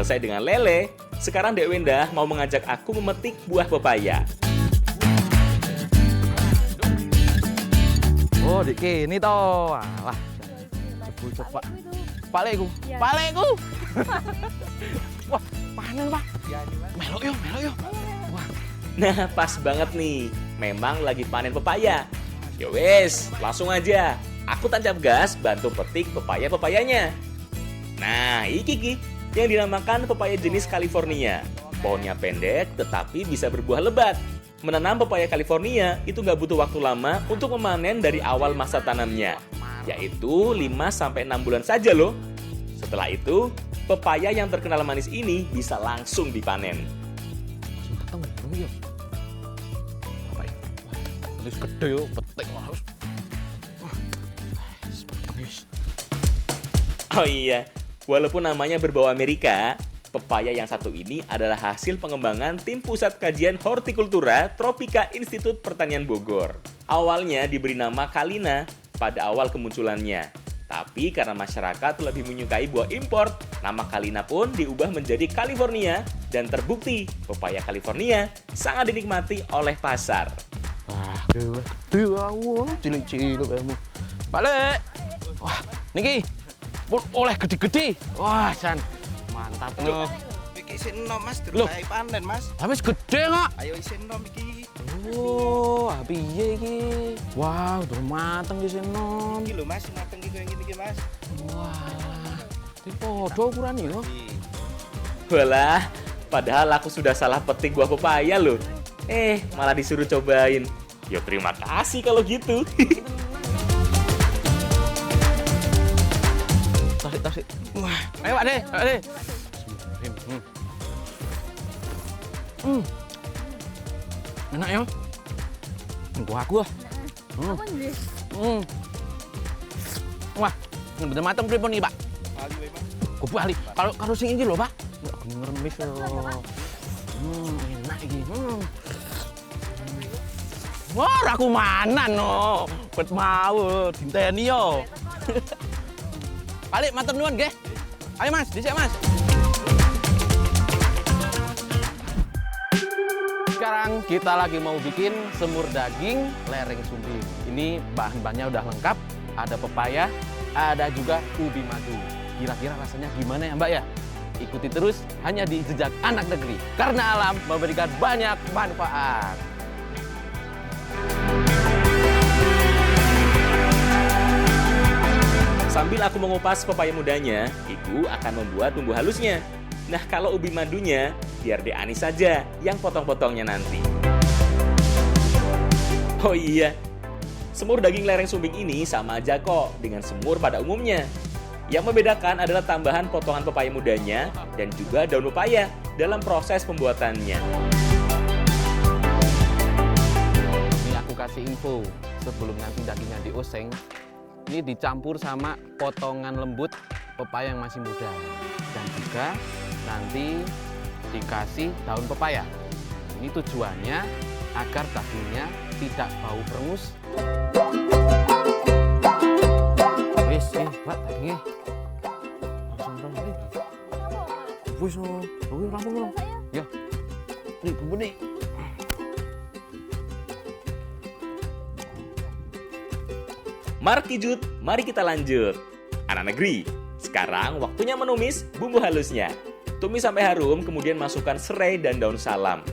selesai dengan lele, sekarang Dek Wenda mau mengajak aku memetik buah pepaya. Oh, dik ini toh. Alah. Coba. Palekku. Palekku. Wah, panen, Pak. Melok yuk. Wah. Nah, pas banget nih. Memang lagi panen pepaya. Ya wes, langsung aja. Aku tancap gas bantu petik pepaya-pepayanya. Nah, iki yang dinamakan pepaya jenis California. Pohonnya pendek tetapi bisa berbuah lebat. Menanam pepaya California itu nggak butuh waktu lama untuk memanen dari awal masa tanamnya, yaitu 5-6 bulan saja loh. Setelah itu, pepaya yang terkenal manis ini bisa langsung dipanen. Datang yuk. Apa ya? Wah, gede yuk, petik harus. Oh iya, walaupun namanya berbau Amerika, pepaya yang satu ini adalah hasil pengembangan tim Pusat Kajian Hortikultura Tropika Institut Pertanian Bogor. Awalnya diberi nama Kalina pada awal kemunculannya. Tapi karena masyarakat lebih menyukai buah impor, nama Kalina pun diubah menjadi California dan terbukti pepaya California sangat dinikmati oleh pasar. Wah, gede wah, cilik-cilik kamu. Balik. Wah, niki oleh gede-gede. Wah, San. Mantap loh. Iki isin enom Mas, Loh. durung panen Mas. Habis gede kok. Ayo isin enom iki. Oh, piye iki? Wow, udah mateng di sini. Iki lho Mas, mateng iki koyo ngene iki Mas. Wah. Iki padha ukuran iki kok. Walah, padahal aku sudah salah petik buah pepaya loh. Malah disuruh cobain. Ya terima kasih kalau gitu. Tasik. Wah, ayo Pak De. Enak ya? Buah aku. Wah, bener mateng pripun iki, Pak? Kali wae Mas. Kupu ahli. Kalau sing iki lho, Pak. Ngeremis yo. Enak iki. Wah, aku manan no. Bet mau dinteni yo. Balik matur nuwun nggih. Ayo Mas, dhisik Mas. Sekarang kita lagi mau bikin semur daging lereng sumbing. Ini bahan-bahannya udah lengkap. Ada pepaya, ada juga ubi madu. Kira-kira rasanya gimana ya Mbak ya? Ikuti terus hanya di Jejak Anak Negeri. Karena alam memberikan banyak manfaat. Sambil aku mengupas pepaya mudanya, Ibu akan membuat bumbu halusnya. Nah, kalau ubi madunya, biar De Ani saja yang potong-potongnya nanti. Oh iya, semur daging lereng sumbing ini sama aja kok dengan semur pada umumnya. Yang membedakan adalah tambahan potongan pepaya mudanya dan juga daun pepaya dalam proses pembuatannya. Ini aku kasih info sebelum nanti dagingnya dioseng. Ini dicampur sama potongan lembut pepaya yang masih muda. Dan juga nanti dikasih daun pepaya. Ini tujuannya agar dagingnya tidak bau perengus. Wis, Pak, dagingnya. Langsung dong. Wis, rampung. Ya. Nih, bumbu nih. Markijut, mari kita lanjut. Anak negeri, sekarang waktunya menumis bumbu halusnya. Tumis sampai harum, kemudian masukkan serai dan daun salam.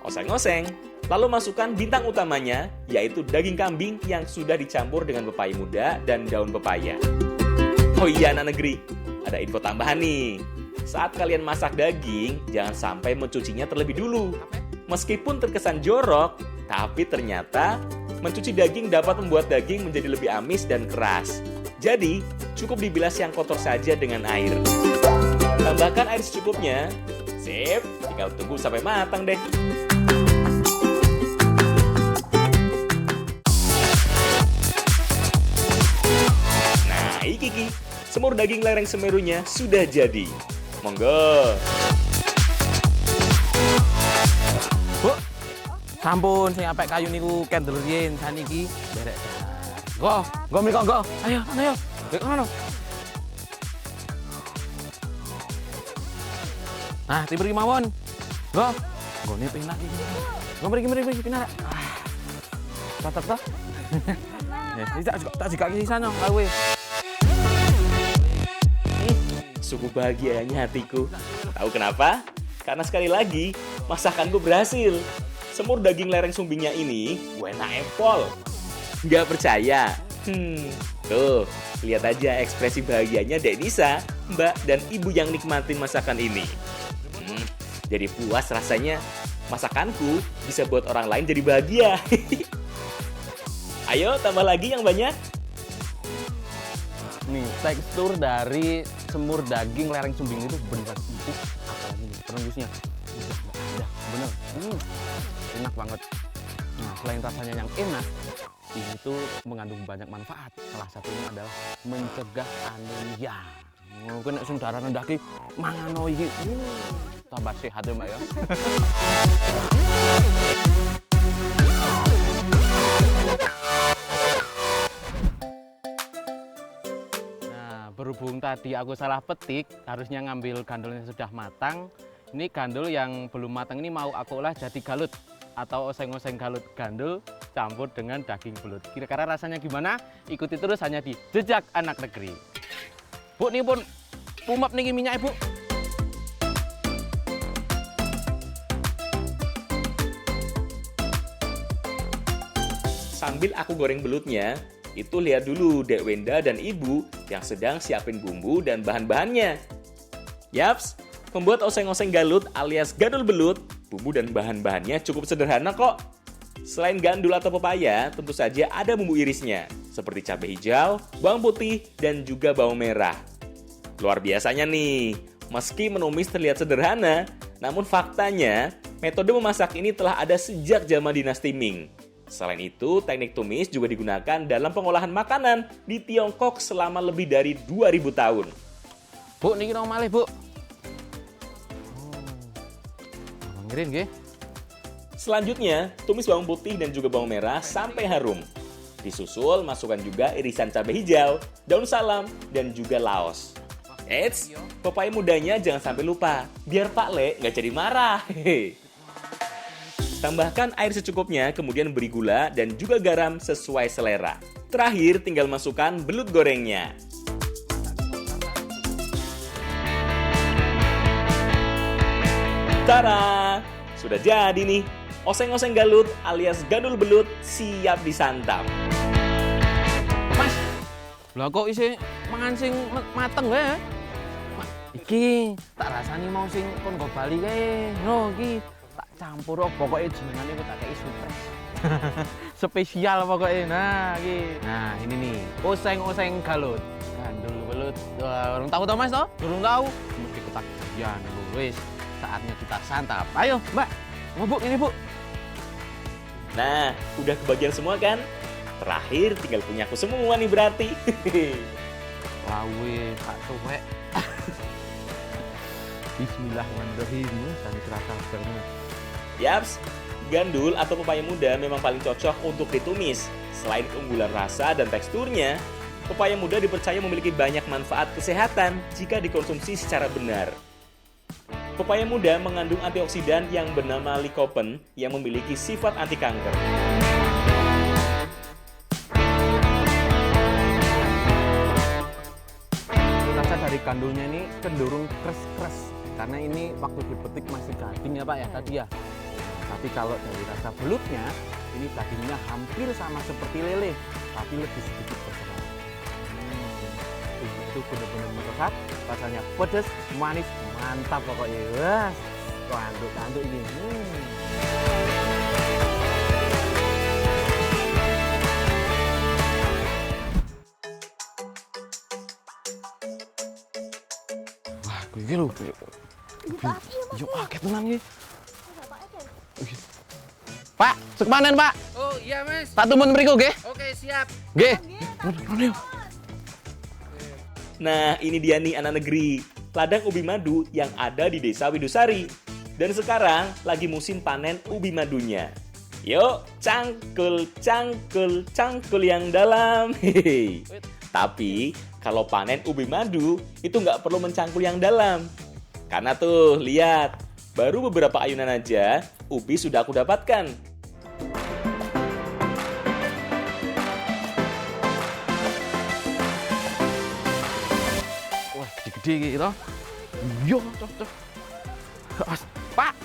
Oseng-oseng, lalu masukkan bintang utamanya, yaitu daging kambing yang sudah dicampur dengan pepaya muda dan daun pepaya. Oh iya anak negeri, ada info tambahan nih. Saat kalian masak daging, jangan sampai mencucinya terlebih dulu. Meskipun terkesan jorok, tapi ternyata mencuci daging dapat membuat daging menjadi lebih amis dan keras. Jadi, cukup dibilas yang kotor saja dengan air. Tambahkan air secukupnya. Sip, tinggal tunggu sampai matang deh. Nah, iki semur daging lereng Semerunya sudah jadi. Monggo. Sampun sing apik kayu niku kendel riyen saniki derek. Go mriko go. Ayo. Dek ngono. Nah, tiberi mawon. Go. Gone penak iki. Go mriki pinar. Tetep toh. Ya, tak juga ki sana kowe. Sungguh bahagianya hatiku. Tahu kenapa? Karena sekali lagi, masakanku berhasil. Semur daging lereng sumbingnya ini, gue enak empol. Nggak percaya? Tuh, lihat aja ekspresi bahagianya Dek Nisa, Mbak, dan Ibu yang nikmatin masakan ini. Jadi puas rasanya. Masakanku bisa buat orang lain jadi bahagia. Ayo, tambah lagi yang banyak. Nih, tekstur dari semur daging lereng sumbing itu benar empuk, apalagi nih penembusnya udah bener, enak banget. Nah, selain rasanya yang enak, ini tuh mengandung banyak manfaat. Salah satunya adalah mencegah anemia. Mungkin nek sing darah rendah ki mangano iki tambah sehat ya, Mbak ya. Berhubung tadi aku salah petik, harusnya ngambil gandul yang sudah matang. Ini gandul yang belum matang ini mau aku olah jadi galut atau oseng-oseng galut gandul campur dengan daging belut. Kira-kira rasanya gimana? Ikuti terus hanya di Jejak Anak Negeri. Bu, ini pun umap nih minyak, Ibu. Sambil aku goreng belutnya, itu lihat dulu Dek Wenda dan Ibu yang sedang siapin bumbu dan bahan-bahannya. Yaps, membuat oseng-oseng galut alias gandul belut, bumbu dan bahan-bahannya cukup sederhana kok. Selain gandul atau pepaya, tentu saja ada bumbu irisnya, seperti cabai hijau, bawang putih, dan juga bawang merah. Luar biasanya nih, meski menumis terlihat sederhana, namun faktanya, metode memasak ini telah ada sejak zaman dinasti Ming. Selain itu, teknik tumis juga digunakan dalam pengolahan makanan di Tiongkok selama lebih dari 2000 tahun. Bu, niki nang malih, Bu. Ngirin nggih. Selanjutnya, tumis bawang putih dan juga bawang merah sampai harum. Disusul, masukkan juga irisan cabai hijau, daun salam, dan juga laos. Eits, pepaya mudanya jangan sampai lupa, biar Pak Le nggak jadi marah. Tambahkan air secukupnya, kemudian beri gula dan juga garam sesuai selera. Terakhir, tinggal masukkan belut gorengnya. Tara! Sudah jadi nih, oseng-oseng galut alias gandul belut siap disantap. Mas, lah kok isi mangan sing mateng wae? Iki tak rasani mau sing kon go bali kae. No, iki tak campur pokoknya jenengane kok tak kei surprise. Spesial pokoknya. Nah, iki. Nah, ini nih, oseng-oseng galut. Gandul belut. Wah, orang tahu toh Mas toh? Belum tahu. Mesti ketagihan lho. Wis, saatnya kita santap. Ayo, Mbak. Ngobuk ini, Bu. Nah, udah kebagian semua kan? Terakhir tinggal punya aku semua nih berarti. Wawe, Pak Tuwek. Bismillahirrahmanirrahim. Dan serasa banget. Yaps, gandul atau pepaya muda memang paling cocok untuk ditumis. Selain keunggulan rasa dan teksturnya, pepaya muda dipercaya memiliki banyak manfaat kesehatan jika dikonsumsi secara benar. Pepaya muda mengandung antioksidan yang bernama lycopene yang memiliki sifat anti kanker. Rasa dari gandulnya ini cenderung keras-keras karena ini waktu dipetik masih daging ya Pak ya tadi ya. Tapi kalau dari rasa belutnya, ini dagingnya hampir sama seperti lele, tapi lebih sedikit berserat. Itu benar-benar meresap, rasanya pedas, manis, mantap pokoknya. Wah, tanduk ini. Wah, gue lho. Yuk, akeh tenan iki. Pak, sekapanen Pak? Oh iya Mas. Tak tumun mriku nggih. Oke siap. Nggih. Nah, ini dia nih anak negeri, ladang ubi madu yang ada di Desa Widusari. Dan sekarang lagi musim panen ubi madunya. Yuk, cangkul, cangkul, cangkul yang dalam. Hehehe. Tapi, kalau panen ubi madu, itu nggak perlu mencangkul yang dalam. Karena tuh, lihat, baru beberapa ayunan aja, ubi sudah aku dapatkan. Wah, gede gitu. Yo, cok. Pak,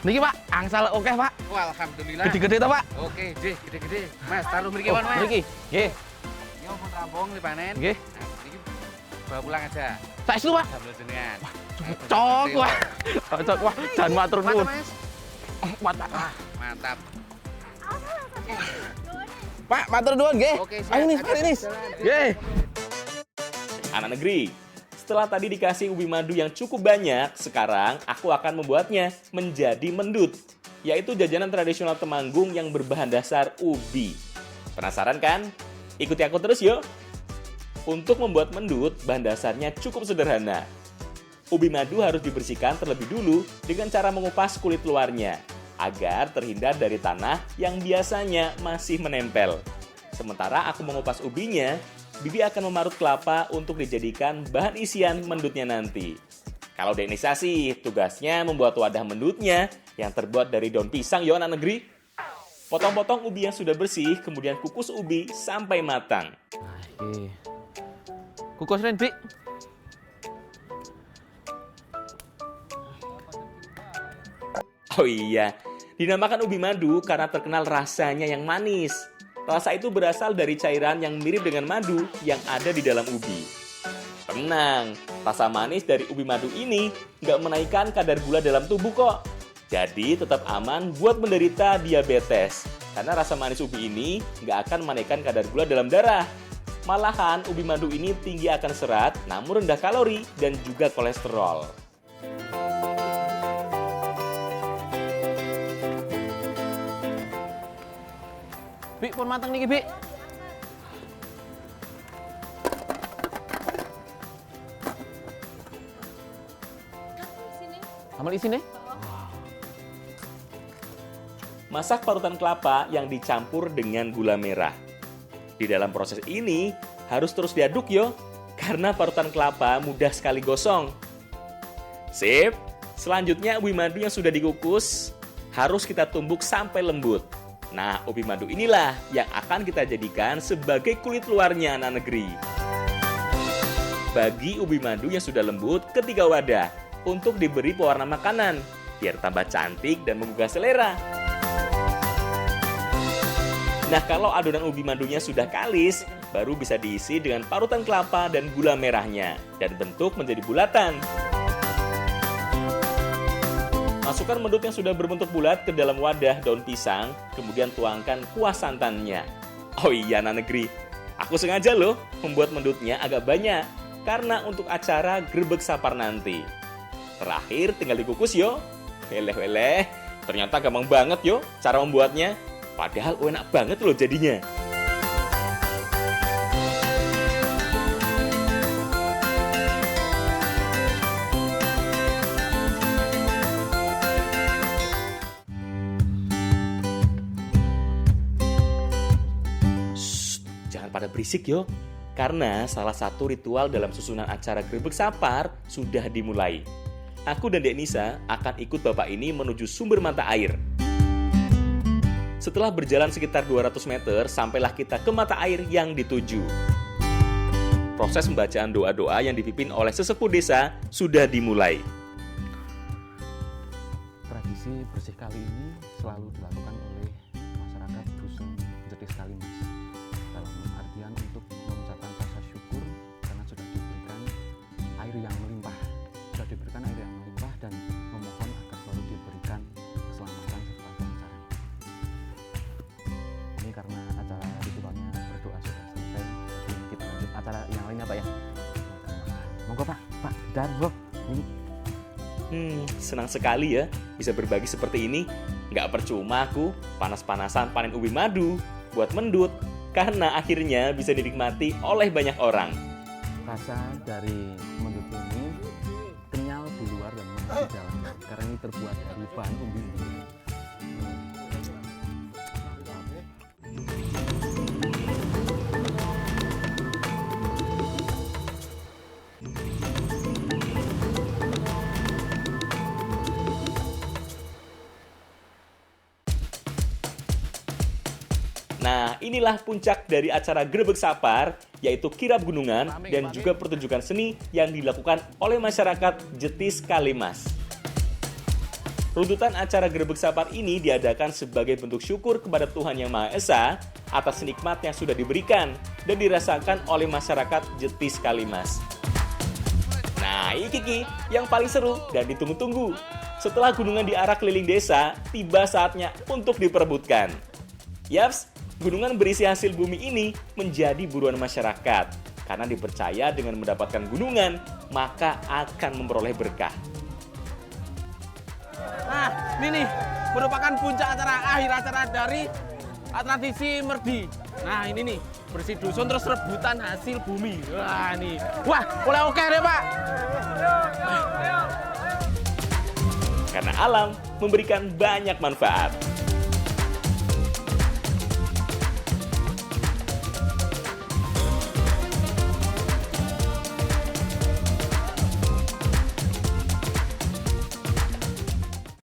niki Pak, angsal oke Pak. Wah, alhamdulillah. Gede-gede toh Pak. Oke, deh, gede-gede. Mas, taruh mriki wan, Mas. Niki, nggih. Yo pun rampung dipanen. Nggih. Nah, niki bawa pulang aja. Saestu Pak. Sambil jenengan. Cok, wah. Cok, wah, jangan matur nuwun. Mas. Mantap. Wah, mantap. Pak, matur nuwun nggih. Oke, siap. Ayo nih, Ayo, mari nih. jalan. Nggih. Anak negeri, setelah tadi dikasih ubi madu yang cukup banyak, sekarang aku akan membuatnya menjadi mendut, yaitu jajanan tradisional Temanggung yang berbahan dasar ubi. Penasaran kan? Ikuti aku terus yuk! Untuk membuat mendut, bahan dasarnya cukup sederhana. Ubi madu harus dibersihkan terlebih dulu dengan cara mengupas kulit luarnya, agar terhindar dari tanah yang biasanya masih menempel. Sementara aku mengupas ubinya, Bibi akan memarut kelapa untuk dijadikan bahan isian mendutnya nanti. Kalau Denisa sih, tugasnya membuat wadah mendutnya yang terbuat dari daun pisang ya anak negeri. Potong-potong ubi yang sudah bersih, kemudian kukus ubi sampai matang. Nah, iki. Kukus Ren, Bi. Oh iya, dinamakan ubi madu karena terkenal rasanya yang manis. Rasa itu berasal dari cairan yang mirip dengan madu yang ada di dalam ubi. Tenang, rasa manis dari ubi madu ini nggak menaikkan kadar gula dalam tubuh kok. Jadi tetap aman buat menderita diabetes. Karena rasa manis ubi ini nggak akan menaikkan kadar gula dalam darah. Malahan ubi madu ini tinggi akan serat, namun rendah kalori dan juga kolesterol. Bi, pun matang niki, Bi. Amal isine? Masak parutan kelapa yang dicampur dengan gula merah. Di dalam proses ini harus terus diaduk yo, karena parutan kelapa mudah sekali gosong. Sip, selanjutnya ubi madu yang sudah dikukus harus kita tumbuk sampai lembut. Nah, ubi madu inilah yang akan kita jadikan sebagai kulit luarnya anak negeri. Bagi ubi madu yang sudah lembut ke 3 wadah untuk diberi pewarna makanan, biar tambah cantik dan menggugah selera. Nah, kalau adonan ubi madunya sudah kalis, baru bisa diisi dengan parutan kelapa dan gula merahnya, dan bentuk menjadi bulatan. Masukkan mendut yang sudah berbentuk bulat ke dalam wadah daun pisang, kemudian tuangkan kuah santannya. Oh iya anak negeri, aku sengaja loh membuat mendutnya agak banyak, karena untuk acara Grebeg Sapar nanti. Terakhir tinggal dikukus yo. Weleh, ternyata gampang banget yo cara membuatnya. Padahal enak banget loh jadinya. Pada berisik yo, karena salah satu ritual dalam susunan acara Grebeg Sapar sudah dimulai. Aku dan Dek Nisa akan ikut bapak ini menuju sumber mata air. Setelah berjalan sekitar 200 meter, sampailah kita ke mata air yang dituju. Proses pembacaan doa-doa yang dipimpin oleh sesepuh desa sudah dimulai. Tradisi bersih kali ini selalu dilakukan oleh masyarakat dusun Jetis Kalimas. Dalam artian untuk mengucapkan rasa syukur karena sudah diberikan air yang melimpah, dan memohon agar selalu diberikan keselamatan setelah kelancaran. Ini karena acara ritualnya berdoa sudah selesai, jadi kita lanjut acara yang lainnya Pak ya. Monggo Pak, dan ini. Senang sekali ya bisa berbagi seperti ini. Nggak percuma aku panas-panasan panen ubi madu buat mendut, karena akhirnya bisa dinikmati oleh banyak orang. Rasa dari mendut ini kenyal di luar dan manis di dalam, karena ini terbuat dari bahan umbi-umbi. Nah, inilah puncak dari acara Grebeg Sapar, yaitu kirab gunungan dan juga pertunjukan seni yang dilakukan oleh masyarakat Jetis Kalimas. Runtutan acara Grebeg Sapar ini diadakan sebagai bentuk syukur kepada Tuhan Yang Maha Esa atas nikmat yang sudah diberikan dan dirasakan oleh masyarakat Jetis Kalimas. Nah, ini Kiki yang paling seru dan ditunggu-tunggu. Setelah gunungan diarak keliling desa, tiba saatnya untuk diperebutkan. Yaps, gunungan berisi hasil bumi ini menjadi buruan masyarakat. Karena dipercaya dengan mendapatkan gunungan, maka akan memperoleh berkah. Nah, ini nih merupakan puncak akhir acara dari tradisi Merdi. Nah, ini nih bersih dusun terus rebutan hasil bumi. Wah, nih. Wah, boleh oke deh, Pak. Karena alam memberikan banyak manfaat.